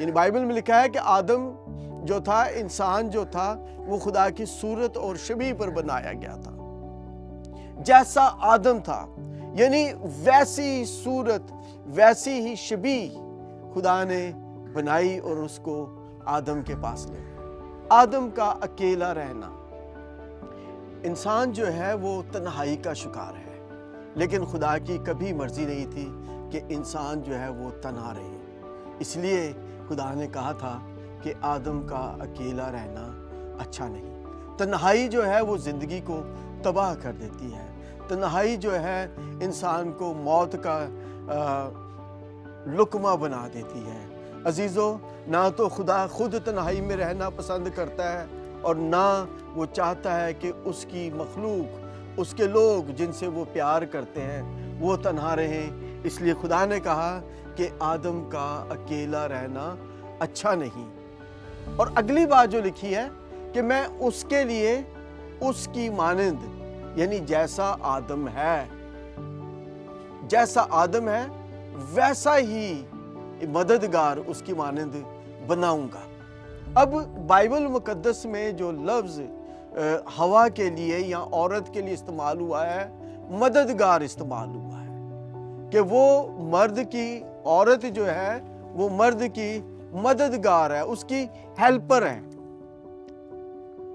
یعنی بائبل میں لکھا ہے کہ آدم جو تھا، انسان جو تھا، وہ خدا کی صورت اور شبیہ پر بنایا گیا تھا۔ جیسا آدم تھا، یعنی ویسی صورت، ویسی ہی شبیہ خدا نے بنائی اور اس کو آدم کے پاس لے گئے۔ آدم کا اکیلا رہنا، انسان جو ہے وہ تنہائی کا شکار ہے، لیکن خدا کی کبھی مرضی نہیں تھی کہ انسان جو ہے وہ تنہا رہے۔ اس لیے خدا نے کہا تھا کہ آدم کا اکیلا رہنا اچھا نہیں۔ تنہائی جو ہے وہ زندگی کو تباہ کر دیتی ہے۔ تنہائی جو ہے انسان کو موت کا لقمہ بنا دیتی ہے۔ عزیزو، نہ تو خدا خود تنہائی میں رہنا پسند کرتا ہے، اور نہ وہ چاہتا ہے کہ اس کی مخلوق، اس کے لوگ جن سے وہ پیار کرتے ہیں، وہ تنہا رہیں۔ اس لیے خدا نے کہا کہ آدم کا اکیلا رہنا اچھا نہیں۔ اور اگلی بات جو لکھی ہے کہ میں اس کے لیے اس کی مانند، یعنی جیسا آدم ہے، جیسا آدم ہے ویسا ہی مددگار اس کی مانند بناؤں گا۔ اب بائبل مقدس میں جو لفظ ہوا کے لیے یا عورت کے لیے استعمال ہوا ہے، مددگار استعمال ہوا ہے، کہ وہ مرد کی، عورت جو ہے وہ مرد کی مددگار ہے، اس کی ہیلپر ہے۔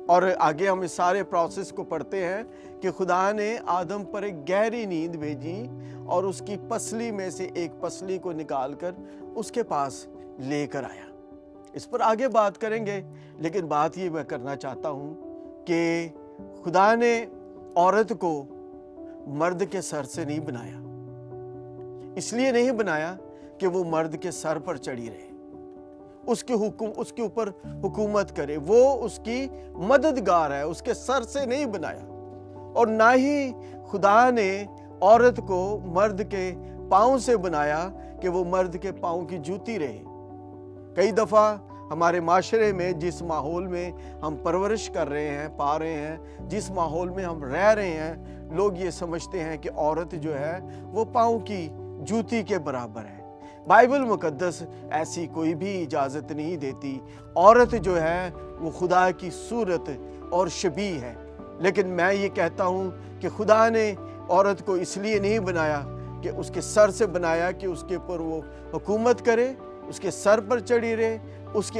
اور آگے ہم اس سارے پروسیس کو پڑھتے ہیں کہ خدا نے آدم پر ایک گہری نیند بھیجی اور اس کی پسلی میں سے ایک پسلی کو نکال کر اس کے پاس لے کر آیا۔ اس پر آگے بات کریں گے، لیکن بات یہ میں کرنا چاہتا ہوں کہ خدا نے عورت کو مرد کے سر سے نہیں بنایا۔ اس لیے نہیں بنایا کہ وہ مرد کے سر پر چڑھی رہے، اس کے اوپر حکومت کرے۔ وہ اس کی مددگار ہے، اس کے سر سے نہیں بنایا۔ اور نہ ہی خدا نے عورت کو مرد کے پاؤں سے بنایا کہ وہ مرد کے پاؤں کی جوتی رہے۔ کئی دفعہ ہمارے معاشرے میں، جس ماحول میں ہم پرورش کر رہے ہیں، پا رہے ہیں، جس ماحول میں ہم رہ رہے ہیں، لوگ یہ سمجھتے ہیں کہ عورت جو ہے وہ پاؤں کی جوتی کے برابر ہے۔ بائبل مقدس ایسی کوئی بھی اجازت نہیں دیتی۔ عورت جو ہے وہ خدا کی صورت اور شبیہ ہے، لیکن میں یہ کہتا ہوں کہ خدا نے عورت کو اس لیے نہیں بنایا کہ اس کے سر سے بنایا کہ اس کے اوپر وہ حکومت کرے، اس کے سر پر چڑھی رہے، اس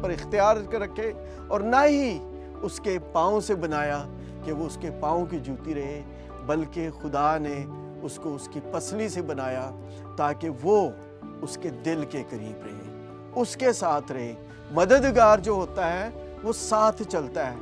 پر اختیار رکھے، اور نہ ہی اس کے پاؤں سے بنایا کہ وہ اس کے پاؤں کی جوتی رہے، بلکہ خدا نے اس کو اس کی پسلی سے بنایا تاکہ وہ اس کے دل کے قریب رہے، اس کے ساتھ رہے۔ مددگار جو ہوتا ہے وہ ساتھ چلتا ہے،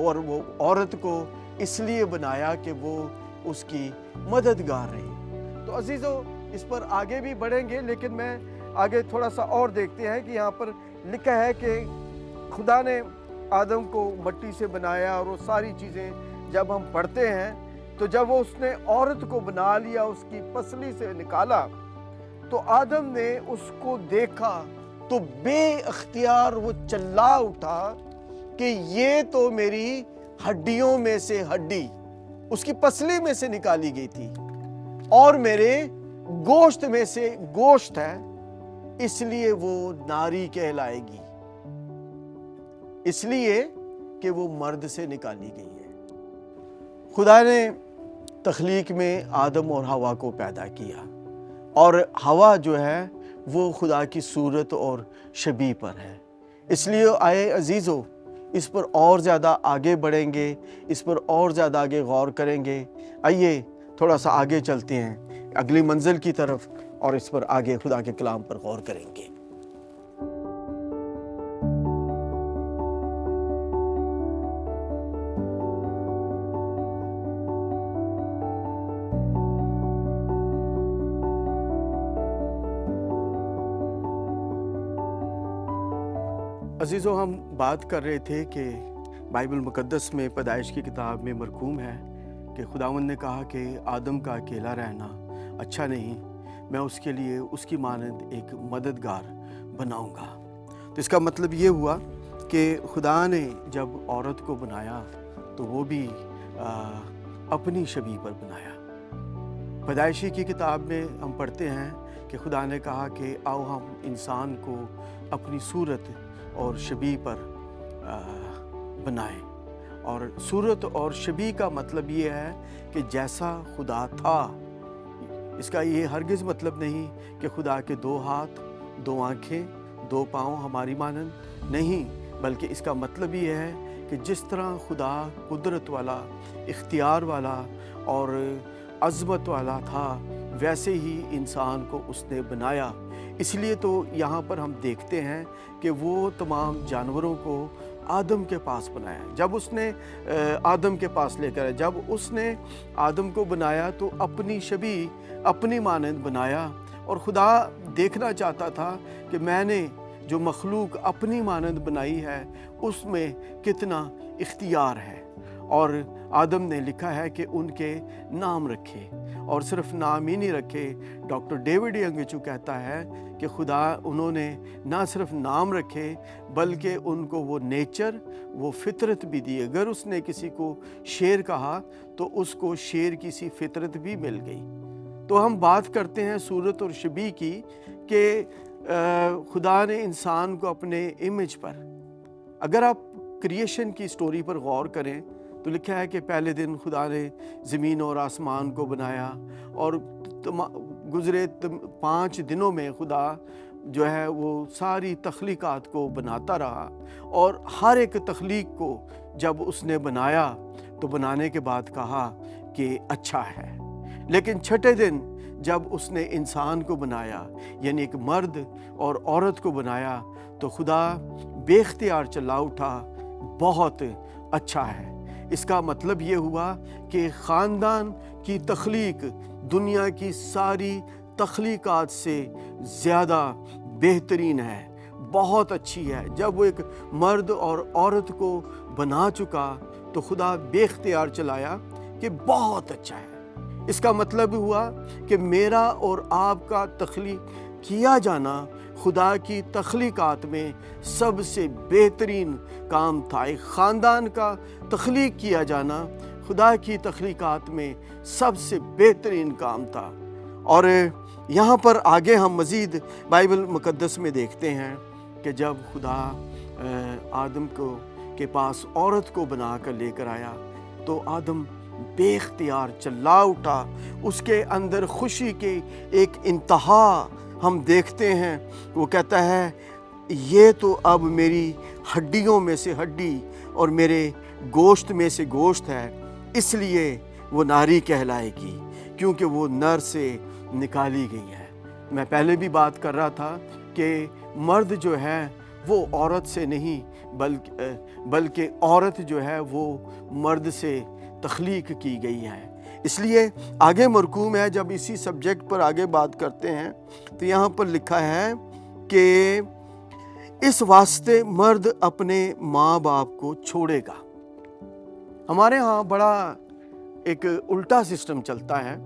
اور وہ عورت کو اس لیے بنایا کہ وہ اس کی مددگار رہے۔ تو عزیزو، اس پر آگے بھی بڑھیں گے، لیکن میں آگے تھوڑا سا اور دیکھتے ہیں کہ یہاں پر لکھا ہے کہ خدا نے آدم کو مٹی سے بنایا، اور وہ ساری چیزیں جب ہم پڑھتے ہیں تو جب وہ اس نے عورت کو بنا لیا، اس کی پسلی سے نکالا، تو آدم نے اس کو دیکھا تو بے اختیار وہ چلا اٹھا کہ یہ تو میری ہڈیوں میں سے ہڈی، اس کی پسلی میں سے نکالی گئی تھی، اور میرے گوشت میں سے گوشت ہے، اس لیے وہ ناری کہلائے گی، اس لیے کہ وہ مرد سے نکالی گئی ہے۔ خدا نے تخلیق میں آدم اور ہوا کو پیدا کیا، اور ہوا جو ہے وہ خدا کی صورت اور شبیہ پر ہے۔ اس لیے آئے عزیزو، اس پر اور زیادہ آگے بڑھیں گے، اس پر اور زیادہ آگے غور کریں گے۔ آئیے تھوڑا سا آگے چلتے ہیں اگلی منزل کی طرف، اور اس پر آگے خدا کے کلام پر غور کریں گے۔ عزیزو، ہم بات کر رہے تھے کہ بائبل مقدس میں، پیدائش کی کتاب میں مرقوم ہے کہ خداوند نے کہا کہ آدم کا اکیلا رہنا اچھا نہیں، میں اس کے لیے اس کی مانند ایک مددگار بناؤں گا۔ تو اس کا مطلب یہ ہوا کہ خدا نے جب عورت کو بنایا تو وہ بھی اپنی شبیہ پر بنایا۔ پیدائشی کی کتاب میں ہم پڑھتے ہیں کہ کہ خدا نے کہا کہ آؤ ہم انسان کو اپنی صورت اور شبیہ پر بنائیں. اور صورت اور شبیہ کا مطلب یہ ہے کہ جیسا خدا تھا. اس کا یہ ہرگز مطلب نہیں کہ خدا کے 2 ہاتھ، 2 آنکھیں، 2 پاؤں ہماری مانند نہیں، بلکہ اس کا مطلب یہ ہے کہ جس طرح خدا قدرت والا، اختیار والا اور عظمت والا تھا، ویسے ہی انسان کو اس نے بنایا. اس لیے تو یہاں پر ہم دیکھتے ہیں کہ وہ تمام جانوروں کو آدم کے پاس بنایا. جب اس نے آدم کے پاس لے کر، جب اس نے آدم کو بنایا تو اپنی شبیہ، اپنی مانند بنایا. اور خدا دیکھنا چاہتا تھا کہ میں نے جو مخلوق اپنی مانند بنائی ہے اس میں کتنا اختیار ہے. اور آدم نے لکھا ہے کہ ان کے نام رکھے، اور صرف نام ہی نہیں رکھے. ڈاکٹر ڈیوڈ ینگچو کہتا ہے کہ خدا انہوں نے نہ صرف نام رکھے بلکہ ان کو وہ نیچر، وہ فطرت بھی دی. اگر اس نے کسی کو شیر کہا تو اس کو شیر کی سی فطرت بھی مل گئی. تو ہم بات کرتے ہیں صورت اور شبیہ کی کہ خدا نے انسان کو اپنے امیج پر، اگر آپ کریشن کی سٹوری پر غور کریں تو لکھا ہے کہ پہلے دن خدا نے زمین اور آسمان کو بنایا، اور گزرے 5 دنوں میں خدا جو ہے وہ ساری تخلیقات کو بناتا رہا. اور ہر ایک تخلیق کو جب اس نے بنایا تو بنانے کے بعد کہا کہ اچھا ہے. لیکن چھٹے دن جب اس نے انسان کو بنایا، یعنی ایک مرد اور عورت کو بنایا، تو خدا بے اختیار چلا اٹھا، بہت اچھا ہے. اس کا مطلب یہ ہوا کہ خاندان کی تخلیق دنیا کی ساری تخلیقات سے زیادہ بہترین ہے، بہت اچھی ہے. جب وہ ایک مرد اور عورت کو بنا چکا تو خدا بے اختیار چلایا کہ بہت اچھا ہے. اس کا مطلب ہوا کہ میرا اور آپ کا تخلیق کیا جانا خدا کی تخلیقات میں سب سے بہترین کام تھا. ایک خاندان کا تخلیق کیا جانا خدا کی تخلیقات میں سب سے بہترین کام تھا. اور یہاں پر آگے ہم مزید بائبل مقدس میں دیکھتے ہیں کہ جب خدا آدم کے پاس عورت کو بنا کر لے کر آیا تو آدم بے اختیار چلا اٹھا. اس کے اندر خوشی کی ایک انتہا ہم دیکھتے ہیں. وہ کہتا ہے یہ تو اب میری ہڈیوں میں سے ہڈی اور میرے گوشت میں سے گوشت ہے، اس لیے وہ ناری کہلائے گی کیونکہ وہ نر سے نکالی گئی ہے. میں پہلے بھی بات کر رہا تھا کہ مرد جو ہے وہ عورت سے نہیں بلکہ عورت جو ہے وہ مرد سے تخلیق کی گئی ہے. اس لیے آگے مرقوم ہے، جب اسی سبجیکٹ پر آگے بات کرتے ہیں تو یہاں پر لکھا ہے کہ اس واسطے مرد اپنے ماں باپ کو چھوڑے گا. ہمارے ہاں بڑا ایک الٹا سسٹم چلتا ہے.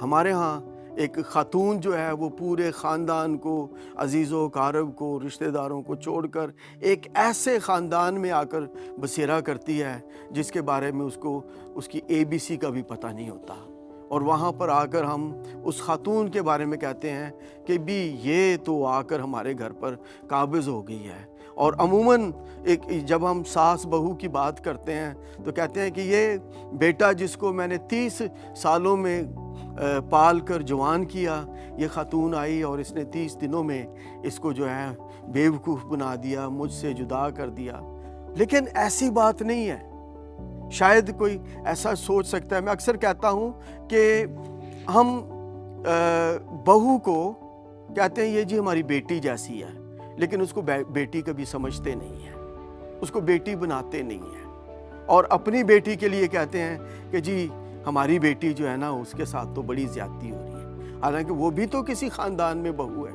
ہمارے ہاں ایک خاتون جو ہے وہ پورے خاندان کو، عزیز و اقارب کو، رشتہ داروں کو چھوڑ کر ایک ایسے خاندان میں آ کر بسیرا کرتی ہے جس کے بارے میں اس کی ABC کا بھی پتہ نہیں ہوتا. اور وہاں پر آ کر ہم اس خاتون کے بارے میں کہتے ہیں کہ بھی یہ تو آ کر ہمارے گھر پر قابض ہو گئی ہے. اور عموماً جب ہم ساس بہو کی بات کرتے ہیں تو کہتے ہیں کہ یہ بیٹا جس کو میں نے 30 سالوں میں پال کر جوان کیا، یہ خاتون آئی اور اس نے 30 دنوں میں اس کو جو ہے بیوقوف بنا دیا، مجھ سے جدا کر دیا. لیکن ایسی بات نہیں ہے. شاید کوئی ایسا سوچ سکتا ہے. میں اکثر کہتا ہوں کہ ہم بہو کو کہتے ہیں یہ جی ہماری بیٹی جیسی ہے، لیکن اس کو بیٹی کبھی سمجھتے نہیں ہیں، اس کو بیٹی بناتے نہیں ہیں. اور اپنی بیٹی کے لیے کہتے ہیں کہ جی ہماری بیٹی جو ہے نا اس کے ساتھ تو بڑی زیادتی ہو رہی ہے، حالانکہ وہ بھی تو کسی خاندان میں بہو ہے.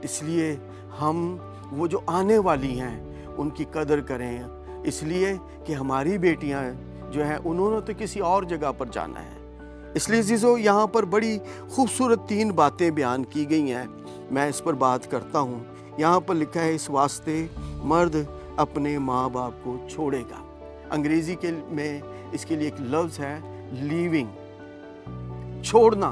اس لیے ہم وہ جو آنے والی ہیں ان کی قدر کریں، اس لیے کہ ہماری بیٹیاں جو ہیں انہوں نے تو کسی اور جگہ پر جانا ہے. اس لیے عزیزو یہاں پر بڑی خوبصورت 3 باتیں بیان کی گئی ہیں. میں اس پر بات کرتا ہوں. یہاں پر لکھا ہے اس واسطے مرد اپنے ماں باپ کو چھوڑے گا. انگریزی میں اس کے لیے ایک لفظ ہے لیونگ، چھوڑنا.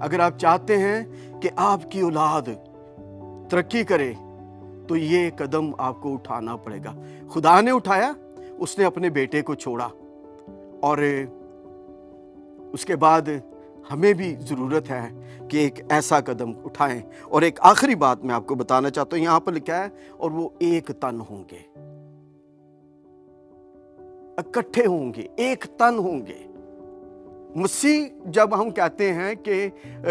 اگر آپ چاہتے ہیں کہ آپ کی اولاد ترقی کرے تو یہ قدم آپ کو اٹھانا پڑے گا۔ خدا نے اٹھایا، اس نے اپنے بیٹے کو چھوڑا، اور اس کے بعد ہمیں بھی ضرورت ہے کہ ایک ایسا قدم اٹھائیں۔ اور ایک آخری بات میں آپ کو بتانا چاہتا ہوں، یہاں پر لکھا ہے اور وہ ایک تن ہوں گے، اکٹھے ہوں گے، ایک تن ہوں گے۔ مسیح، جب ہم کہتے ہیں کہ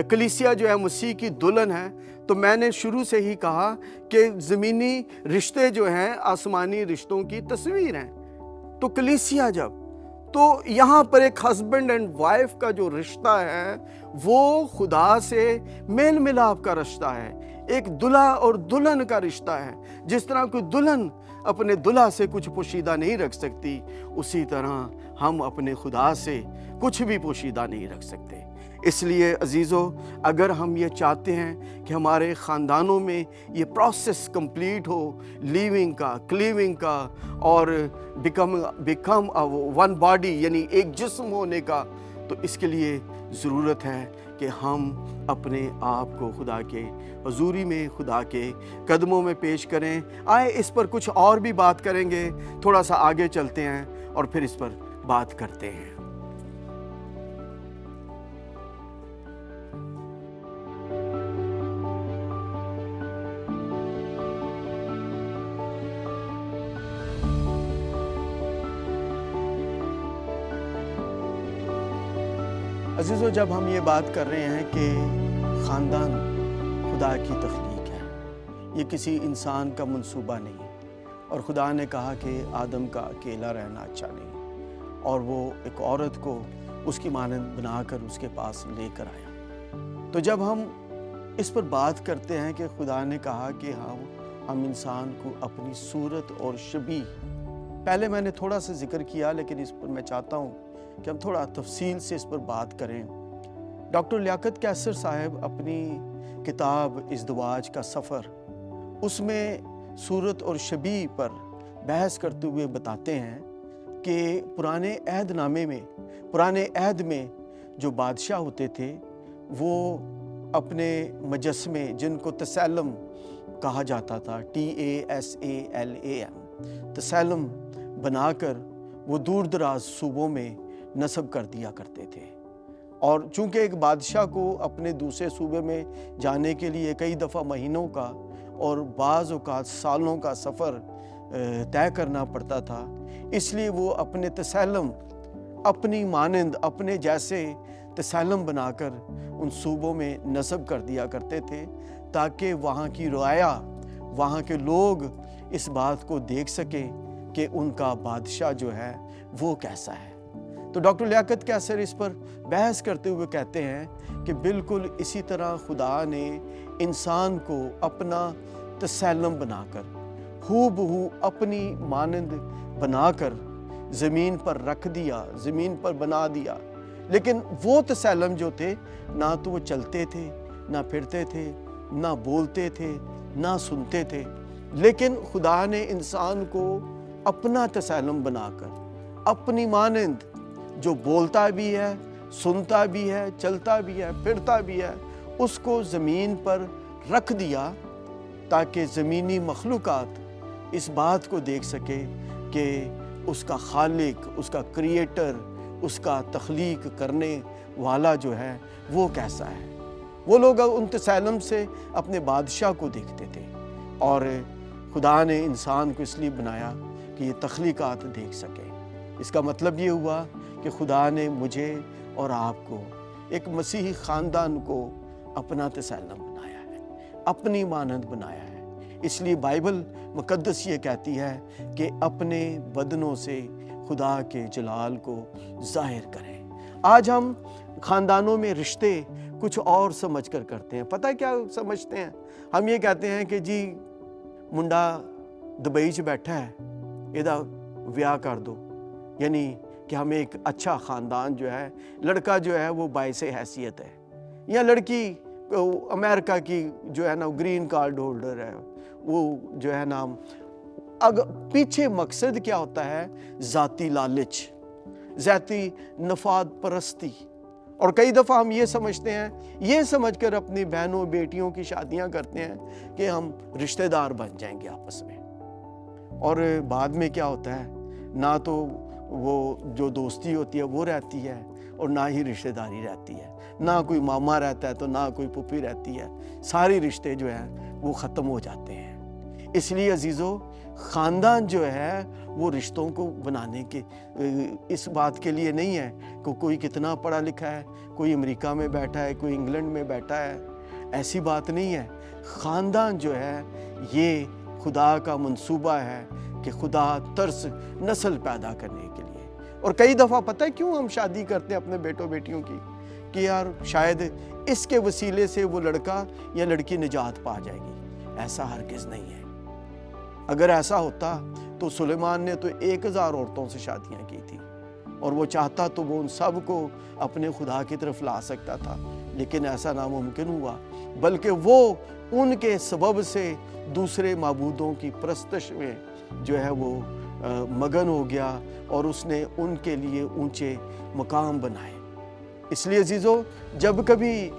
کلیسیا جو ہے مسیح کی دلہن ہے، تو میں نے شروع سے ہی کہا کہ زمینی رشتے جو ہیں آسمانی رشتوں کی تصویر ہیں۔ تو کلیسیا جب، تو یہاں پر ایک ہسبینڈ اینڈ وائف کا جو رشتہ ہے وہ خدا سے میل ملاپ کا رشتہ ہے، ایک دلہا اور دلہن کا رشتہ ہے۔ جس طرح کوئی دلہن اپنے دلہا سے کچھ پوشیدہ نہیں رکھ سکتی، اسی طرح ہم اپنے خدا سے کچھ بھی پوشیدہ نہیں رکھ سکتے۔ اس لیے عزیزو، اگر ہم یہ چاہتے ہیں کہ ہمارے خاندانوں میں یہ پروسیس کمپلیٹ ہو، لیونگ کا، کلیونگ کا، اور بیکم ون باڈی، یعنی ایک جسم ہونے کا، تو اس کے لیے ضرورت ہے کہ ہم اپنے آپ کو خدا کے حضوری میں، خدا کے قدموں میں پیش کریں۔ آئے اس پر کچھ اور بھی بات کریں گے، تھوڑا سا آگے چلتے ہیں اور پھر اس پر بات کرتے ہیں۔ عزیزو، جب ہم یہ بات کر رہے ہیں کہ خاندان خدا کی تخلیق ہے، یہ کسی انسان کا منصوبہ نہیں، اور خدا نے کہا کہ آدم کا اکیلا رہنا اچھا نہیں، اور وہ ایک عورت کو اس کی مانند بنا کر اس کے پاس لے کر آیا۔ تو جب ہم اس پر بات کرتے ہیں کہ خدا نے کہا کہ ہم انسان کو اپنی صورت اور شبیہ، پہلے میں نے تھوڑا سا ذکر کیا، لیکن اس پر میں چاہتا ہوں کہ ہم تھوڑا تفصیل سے اس پر بات کریں۔ ڈاکٹر لیاقت کیسر صاحب اپنی کتاب ازدواج کا سفر، اس میں صورت اور شبیہ پر بحث کرتے ہوئے بتاتے ہیں کہ پرانے عہد میں جو بادشاہ ہوتے تھے وہ اپنے مجسمے، جن کو تسیلم کہا جاتا تھا، TASALAM، تسیلم بنا کر وہ دور دراز صوبوں میں نصب کر دیا کرتے تھے۔ اور چونکہ ایک بادشاہ کو اپنے دوسرے صوبے میں جانے کے لیے کئی دفعہ مہینوں کا اور بعض اوقات سالوں کا سفر طے کرنا پڑتا تھا، اس لیے وہ اپنے تسیلم، اپنی مانند، اپنے جیسے تسیلم بنا کر ان صوبوں میں نصب کر دیا کرتے تھے، تاکہ وہاں کی رعایا، وہاں کے لوگ اس بات کو دیکھ سکیں کہ ان کا بادشاہ جو ہے وہ کیسا ہے۔ تو ڈاکٹر لیاقت کیسر اس پر بحث کرتے ہوئے کہتے ہیں کہ بالکل اسی طرح خدا نے انسان کو اپنا تسیلم بنا کر، ہو بہو اپنی مانند بنا کر زمین پر رکھ دیا، زمین پر بنا دیا۔ لیکن وہ تسیلم جو تھے، نہ تو وہ چلتے تھے، نہ پھرتے تھے، نہ بولتے تھے، نہ سنتے تھے، لیکن خدا نے انسان کو اپنا تسیلم بنا کر، اپنی مانند، جو بولتا بھی ہے، سنتا بھی ہے، چلتا بھی ہے، پھرتا بھی ہے، اس کو زمین پر رکھ دیا، تاکہ زمینی مخلوقات اس بات کو دیکھ سکے کہ اس کا خالق، اس کا کریٹر، اس کا تخلیق کرنے والا جو ہے وہ کیسا ہے۔ وہ لوگ ان تسیلم سے اپنے بادشاہ کو دیکھتے تھے، اور خدا نے انسان کو اس لیے بنایا کہ یہ تخلیقات دیکھ سکے۔ اس کا مطلب یہ ہوا کہ خدا نے مجھے اور آپ کو، ایک مسیحی خاندان کو، اپنا تسیلم بنایا ہے، اپنی مانند بنایا ہے۔ اس لیے بائبل مقدس یہ کہتی ہے کہ اپنے بدنوں سے خدا کے جلال کو ظاہر کریں۔ آج ہم خاندانوں میں رشتے کچھ اور سمجھ کر کرتے ہیں۔ پتہ ہے کیا سمجھتے ہیں؟ ہم یہ کہتے ہیں کہ جی منڈا دبئی چ بیٹھا ہے، یہ ویاہ کر دو، یعنی کہ ہمیں ایک اچھا خاندان جو ہے، لڑکا جو ہے وہ باعث حیثیت ہے، یا لڑکی امریکہ کی جو ہے نا گرین کارڈ ہولڈر ہے، وہ جو ہے نا، اگر پیچھے مقصد کیا ہوتا ہے؟ ذاتی لالچ، ذاتی نفاد پرستی، اور کئی دفعہ ہم یہ سمجھتے ہیں، یہ سمجھ کر اپنی بہنوں بیٹیوں کی شادیاں کرتے ہیں کہ ہم رشتہ دار بن جائیں گے آپس میں، اور بعد میں کیا ہوتا ہے، نہ تو وہ جو دوستی ہوتی ہے وہ رہتی ہے اور نہ ہی رشتہ داری رہتی ہے، نہ کوئی ماما رہتا ہے تو نہ کوئی پھوپھی رہتی ہے، سارے رشتے جو ہیں وہ ختم ہو جاتے ہیں۔ اس لیے عزیزو، خاندان جو ہے وہ رشتوں کو بنانے کے اس بات کے لیے نہیں ہے کہ کوئی کتنا پڑھا لکھا ہے، کوئی امریکہ میں بیٹھا ہے، کوئی انگلینڈ میں بیٹھا ہے، ایسی بات نہیں ہے۔ خاندان جو ہے یہ خدا کا منصوبہ ہے کہ خدا ترس نسل پیدا کرنے کے لیے۔ اور کئی دفعہ پتہ ہے کیوں ہم شادی کرتے ہیں اپنے بیٹوں بیٹیوں کی، کہ یار شاید اس کے وسیلے سے وہ لڑکا یا لڑکی نجات پا جائے گی۔ ایسا ہرگز نہیں ہے۔ اگر ایسا ہوتا تو سلیمان نے تو 1000 عورتوں سے شادیاں کی تھی، اور وہ چاہتا تو وہ ان سب کو اپنے خدا کی طرف لا سکتا تھا، لیکن ایسا ناممکن ہوا، بلکہ وہ ان کے سبب سے دوسرے معبودوں کی پرستش میں جو ہے وہ مگن ہو گیا، اور اس نے ان کے لیے اونچے مقام بنائے۔ اس لیے عزیزو، جب کبھی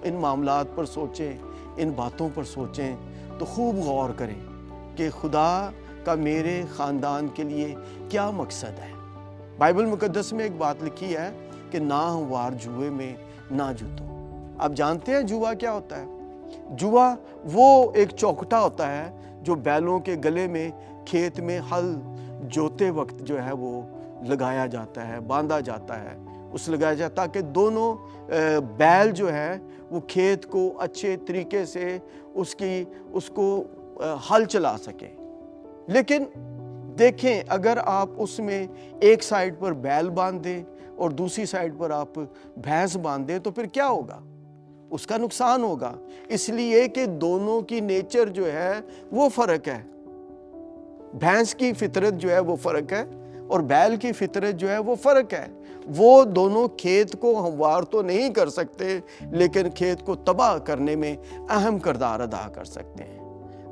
ان معاملات پر سوچیں، ان باتوں پر سوچیں تو خوب غور کریں کہ خدا کا میرے خاندان کے لیے کیا مقصد ہے۔ بائبل مقدس میں ایک بات لکھی ہے کہ نہ ہموار جوئے میں نہ جتو۔ آپ جانتے ہیں جوا کیا ہوتا ہے؟ جوا وہ ایک چوکٹا ہوتا ہے جو بیلوں کے گلے میں کھیت میں ہل جوتے وقت جو ہے وہ لگایا جاتا ہے، باندھا جاتا ہے، لگایا جاتا تاکہ دونوں بیل جو ہے وہ کھیت کو اچھے طریقے سے اس کو ہل چلا سکے۔ لیکن دیکھیں، اگر آپ اس میں ایک سائیڈ پر بیل باندھ دیں اور دوسری سائیڈ پر آپ بھینس باندھ دیں تو پھر کیا ہوگا؟ اس کا نقصان ہوگا، اس لیے کہ دونوں کی نیچر جو ہے وہ فرق ہے۔ بھینس کی فطرت جو ہے وہ فرق ہے اور بیل کی فطرت جو ہے وہ فرق ہے۔ وہ دونوں کھیت کو ہموار تو نہیں کر سکتے، لیکن کھیت کو تباہ کرنے میں اہم کردار ادا کر سکتے ہیں۔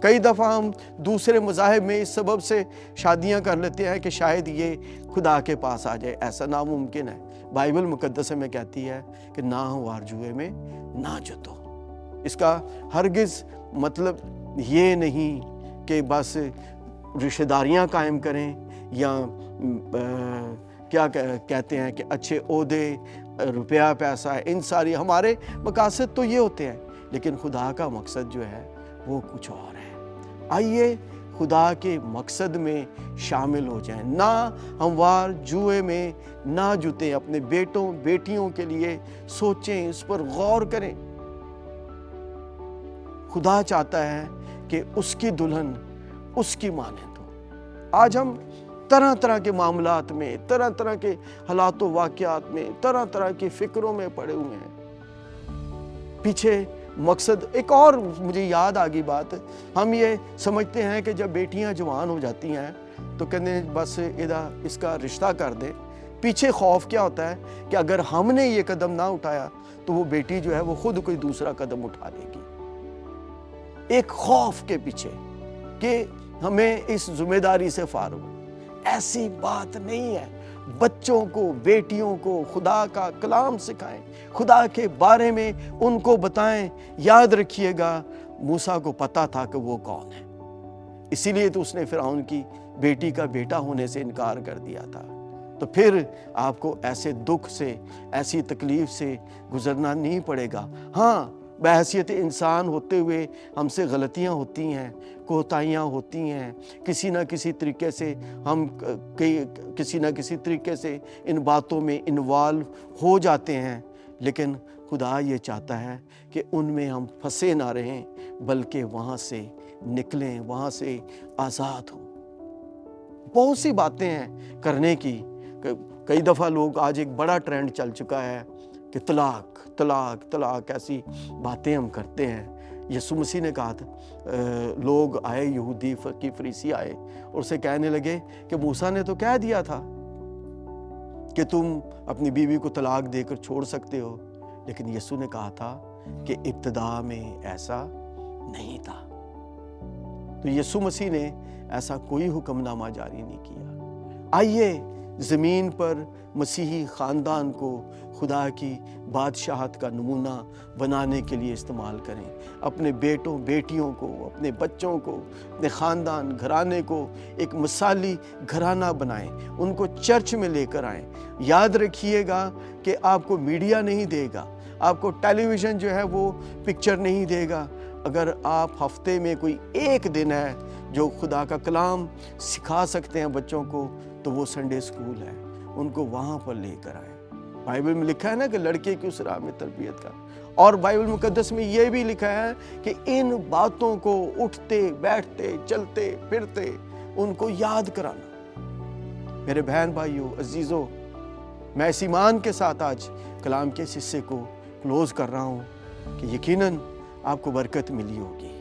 کئی دفعہ ہم دوسرے مذاہب میں اس سبب سے شادیاں کر لیتے ہیں کہ شاید یہ خدا کے پاس آ جائے۔ ایسا ناممکن ہے۔ بائبل مقدس میں کہتی ہے کہ نہ ہموار جوئے میں نہ جتو۔ اس کا ہرگز مطلب یہ نہیں کہ بس رشتہ داریاں قائم کریں یا کیا کہتے ہیں کہ اچھے عہدے، روپیہ پیسہ، ان ساری ہمارے مقاصد تو یہ ہوتے ہیں، لیکن خدا کا مقصد جو ہے وہ کچھ اور ہے۔ آئیے خدا کے مقصد میں شامل ہو جائیں، نہ ہموار جوئے میں نہ جتیں۔ اپنے بیٹوں بیٹیوں کے لیے سوچیں، اس پر غور کریں۔ خدا چاہتا ہے کہ اس کی دلہن اس کی مانند ہو۔ آج ہم طرح طرح کے معاملات میں، طرح طرح کے حالات و واقعات میں، طرح طرح کی فکروں میں پڑے ہوئے ہیں۔ پیچھے مقصد ایک اور مجھے یاد آ گئی بات، ہم یہ سمجھتے ہیں کہ جب بیٹیاں جوان ہو جاتی ہیں تو کہتے ہیں بس اس کا رشتہ کر دیں۔ پیچھے خوف کیا ہوتا ہے کہ اگر ہم نے یہ قدم نہ اٹھایا تو وہ بیٹی جو ہے وہ خود کوئی دوسرا قدم اٹھا لے گی۔ ایک خوف کے پیچھے کہ ہمیں اس ذمہ داری سے فارغ ہو۔ ایسی بات نہیں ہے۔ بچوں کو، بیٹیوں کو خدا کا کلام سکھائیں، خدا کے بارے میں ان کو بتائیں۔ یاد رکھیے گا، موسیٰ کو پتا تھا کہ وہ کون ہے، اسی لیے تو اس نے فرعون کی بیٹی کا بیٹا ہونے سے انکار کر دیا تھا۔ تو پھر آپ کو ایسے دکھ سے، ایسی تکلیف سے گزرنا نہیں پڑے گا۔ ہاں، بحیثیت انسان ہوتے ہوئے ہم سے غلطیاں ہوتی ہیں، کوتاہیاں ہوتی ہیں، کسی نہ کسی طریقے سے ہم کسی نہ کسی طریقے سے ان باتوں میں انوالو ہو جاتے ہیں، لیکن خدا یہ چاہتا ہے کہ ان میں ہم پھنسے نہ رہیں، بلکہ وہاں سے نکلیں، وہاں سے آزاد ہوں۔ بہت سی باتیں ہیں کرنے کی۔ کئی دفعہ لوگ، آج ایک بڑا ٹرینڈ چل چکا ہے کہ طلاق طلاق طلاق، ایسی باتیں ہم کرتے ہیں۔ یسوع مسیح نے کہا تھا، لوگ آئے، یہودی فقی فریسی آئے اور اسے کہنے لگے کہ موسیٰ نے تو کہہ دیا تھا کہ تم اپنی بیوی کو طلاق دے کر چھوڑ سکتے ہو، لیکن یسوع نے کہا تھا کہ ابتدا میں ایسا نہیں تھا۔ تو یسوع مسیح نے ایسا کوئی حکم نامہ جاری نہیں کیا۔ آئیے زمین پر مسیحی خاندان کو خدا کی بادشاہت کا نمونہ بنانے کے لیے استعمال کریں. اپنے بیٹوں بیٹیوں کو، اپنے بچوں کو، اپنے خاندان گھرانے کو ایک مثالی گھرانہ بنائیں، ان کو چرچ میں لے کر آئیں. یاد رکھیے گا کہ آپ کو میڈیا نہیں دے گا، آپ کو ٹیلی ویژن جو ہے وہ پکچر نہیں دے گا. اگر آپ ہفتے میں کوئی ایک دن ہے جو خدا کا کلام سکھا سکتے ہیں بچوں کو، تو وہ سنڈے اسکول ہے، ان کو وہاں پر لے کر آئیں. بائبل میں لکھا ہے نا کہ لڑکے کی اس راہ میں تربیت کا، اور بائبل مقدس میں یہ بھی لکھا ہے کہ ان باتوں کو اٹھتے بیٹھتے چلتے پھرتے ان کو یاد کرانا. میرے بہن بھائیوں عزیزوں، میں اس ایمان کے ساتھ آج کلام کے اس حصے کو کلوز کر رہا ہوں کہ یقیناً آپ کو برکت ملی ہوگی.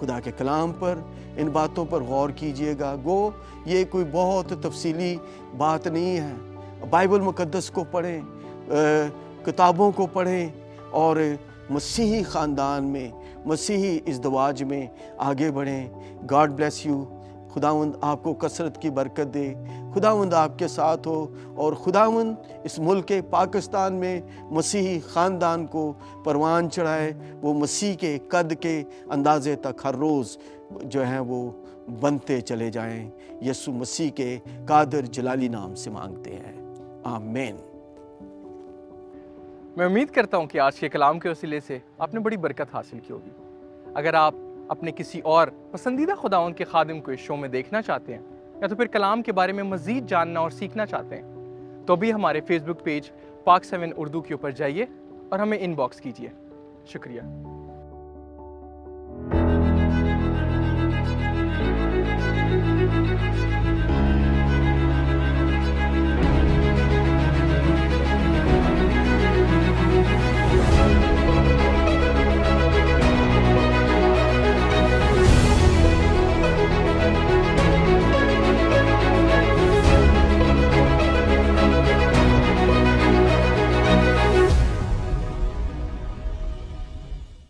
خدا کے کلام پر ان باتوں پر غور کیجئے گا. گو یہ کوئی بہت تفصیلی بات نہیں ہے. بائبل مقدس کو پڑھیں، کتابوں کو پڑھیں، اور مسیحی خاندان میں، مسیحی ازدواج میں آگے بڑھیں. God bless you. خداوند آپ کو کثرت کی برکت دے. خداوند آپ کے ساتھ ہو، اور خداوند اس ملک پاکستان میں مسیحی خاندان کو پروان چڑھائے. وہ مسیح کے قد کے اندازے تک ہر روز جو ہیں وہ بنتے چلے جائیں. یسوع مسیح کے قادر جلالی نام سے مانگتے ہیں، آمین. میں امید کرتا ہوں کہ آج کے کلام کے وسیلے سے آپ نے بڑی برکت حاصل کی ہوگی. اگر آپ اپنے کسی اور پسندیدہ خداوند کے خادم کو اس شو میں دیکھنا چاہتے ہیں، یا تو پھر کلام کے بارے میں مزید جاننا اور سیکھنا چاہتے ہیں، تو ابھی ہمارے فیس بک پیج پاک 7 اردو کے اوپر جائیے اور ہمیں ان باکس کیجیے. شکریہ.